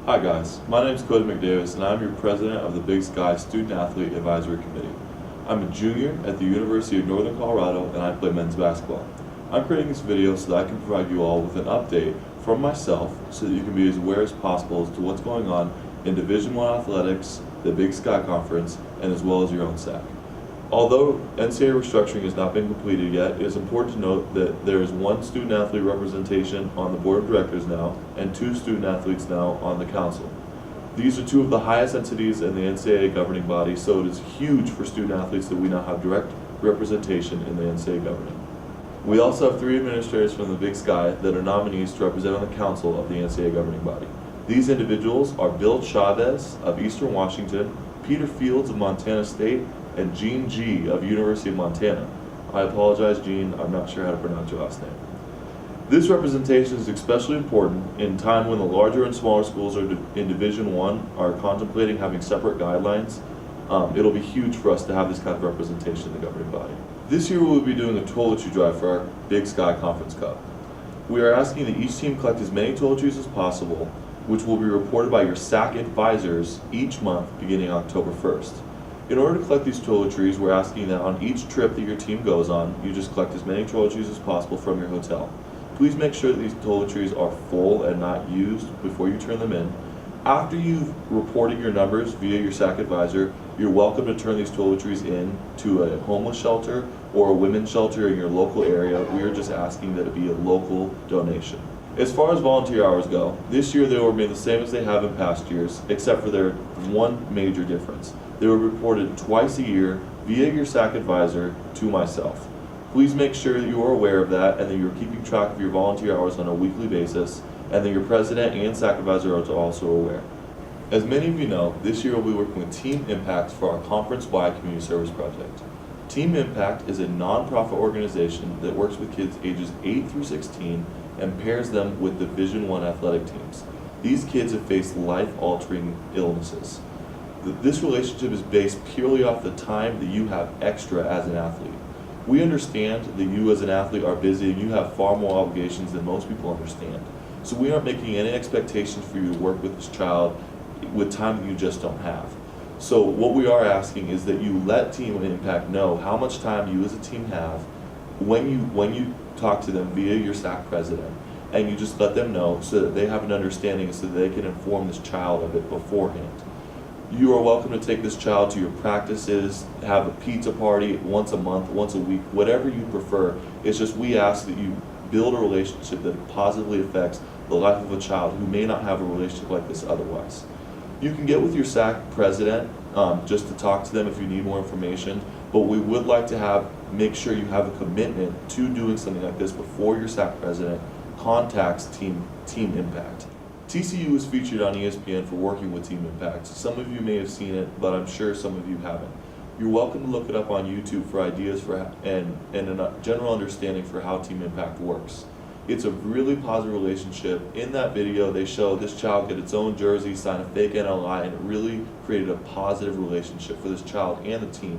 Hi guys, my name is Cody McDavis and I'm your president of the Big Sky Student Athlete Advisory Committee. I'm a junior at the University of Northern Colorado and I play men's basketball. I'm creating this video so that I can provide you all with an update from myself so that you can be as aware as possible as to what's going on in Division I athletics, the Big Sky Conference, and as well as your own SAAC. Although NCAA restructuring has not been completed yet, it is important to note that there is one student athlete representation on the board of directors now and 2 student athletes now on the council. These are 2 of the highest entities in the NCAA governing body, so it is huge for student athletes that we now have direct representation in the NCAA governing. We also have 3 administrators from the Big Sky that are nominees to represent on the council of the NCAA governing body. These individuals are Bill Chavez of Eastern Washington, Peter Fields of Montana State, and Gene G. of University of Montana. I apologize, Gene, I'm not sure how to pronounce your last name. This representation is especially important in time when the larger and smaller schools in Division I are contemplating having separate guidelines. It'll be huge for us to have this kind of representation in the governing body. This year we will be doing a toiletry drive for our Big Sky Conference Cup. We are asking that each team collect as many toiletries as possible, which will be reported by your SAAC advisors each month beginning October 1st. In order to collect these toiletries, we're asking that on each trip that your team goes on, you just collect as many toiletries as possible from your hotel. Please make sure that these toiletries are full and not used before you turn them in. After you've reported your numbers via your SAAC advisor, you're welcome to turn these toiletries in to a homeless shelter or a women's shelter in your local area. We are just asking that it be a local donation. As far as volunteer hours go, this year they will remain the same as they have in past years, except for their one major difference. They were reported twice a year via your SAAC advisor to myself. Please make sure that you are aware of that and that you are keeping track of your volunteer hours on a weekly basis, and that your president and SAAC advisor are also aware. As many of you know, this year we'll be working with Team Impact for our conference-wide community service project. Team Impact is a non-profit organization that works with kids ages 8 through 16 and pairs them with Division I athletic teams. These kids have faced life-altering illnesses. This relationship is based purely off the time that you have extra as an athlete. We understand that you as an athlete are busy and you have far more obligations than most people understand. So we aren't making any expectations for you to work with this child with time that you just don't have. So what we are asking is that you let Team Impact know how much time you as a team have when you talk to them via your SAAC president, and you just let them know so that they have an understanding so that they can inform this child of it beforehand. You are welcome to take this child to your practices, have a pizza party once a month, once a week, whatever you prefer. It's just we ask that you build a relationship that positively affects the life of a child who may not have a relationship like this otherwise. You can get with your SAAC president just to talk to them if you need more information, but we would like to make sure you have a commitment to doing something like this before your SAAC president contacts Team Impact. TCU is featured on ESPN for working with Team Impact. Some of you may have seen it, but I'm sure some of you haven't. You're welcome to look it up on YouTube for ideas and a general understanding for how Team Impact works. It's a really positive relationship. In that video, they show this child get its own jersey, sign a fake NLI, and it really created a positive relationship for this child and the team.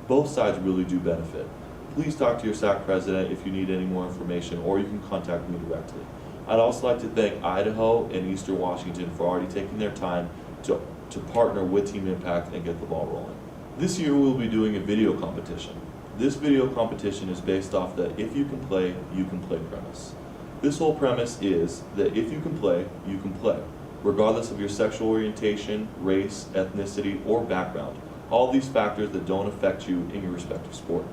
Both sides really do benefit. Please talk to your SAAC president if you need any more information, or you can contact me directly. I'd also like to thank Idaho and Eastern Washington for already taking their time to partner with Team Impact and get the ball rolling. This year we'll be doing a video competition. This video competition is based off the if you can play premise. This whole premise is that if you can play, regardless of your sexual orientation, race, ethnicity, or background. All these factors that don't affect you in your respective sport.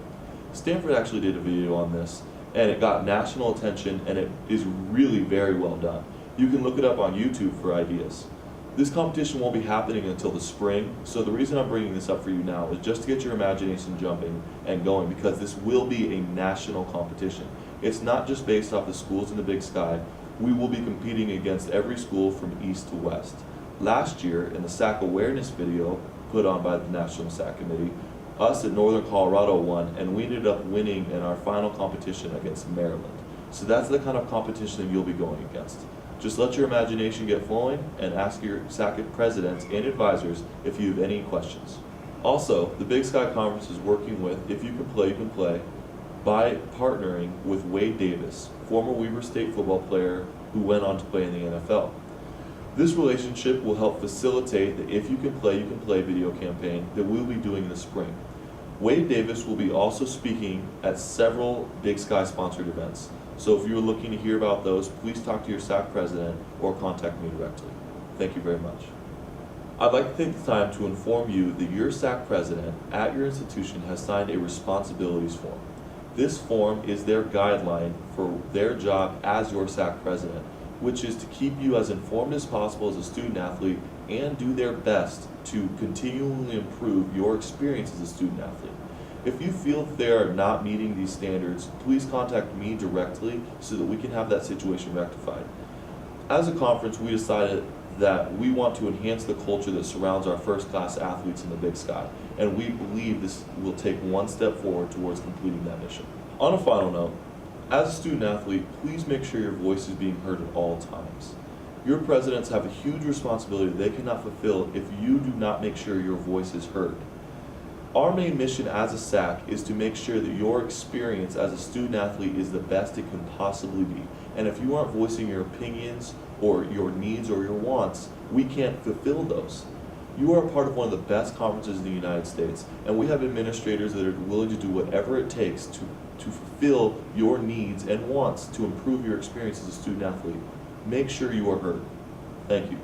Stanford actually did a video on this, and it got national attention, and it is really very well done. You can look it up on YouTube for ideas. This competition won't be happening until the spring, so the reason I'm bringing this up for you now is just to get your imagination jumping and going, because this will be a national competition. It's not just based off the schools in the Big Sky. We will be competing against every school from east to west. Last year, in the SAAC awareness video put on by the National SAAC Committee, us at Northern Colorado won, and we ended up winning in our final competition against Maryland. So that's the kind of competition that you'll be going against. Just let your imagination get flowing and ask your SAAC presidents and advisors if you have any questions. Also, the Big Sky Conference is working with If You Can Play by partnering with Wade Davis, former Weber State football player who went on to play in the NFL. This relationship will help facilitate the If You Can Play video campaign that we'll be doing in the spring. Wade Davis will be also speaking at several Big Sky sponsored events. So if you're looking to hear about those, please talk to your SAAC president or contact me directly. Thank you very much. I'd like to take the time to inform you that your SAAC president at your institution has signed a responsibilities form. This form is their guideline for their job as your SAAC president, which is to keep you as informed as possible as a student athlete and do their best to continually improve your experience as a student athlete. If you feel that they are not meeting these standards, please contact me directly so that we can have that situation rectified. As a conference, we decided that we want to enhance the culture that surrounds our first-class athletes in the Big Sky, and we believe this will take one step forward towards completing that mission. On a final note, as a student athlete, please make sure your voice is being heard at all times. Your presidents have a huge responsibility they cannot fulfill if you do not make sure your voice is heard. Our main mission as a SAAC is to make sure that your experience as a student athlete is the best it can possibly be. And if you aren't voicing your opinions or your needs or your wants, we can't fulfill those. You are a part of one of the best conferences in the United States, and we have administrators that are willing to do whatever it takes to fulfill your needs and wants to improve your experience as a student athlete. Make sure you are heard. Thank you.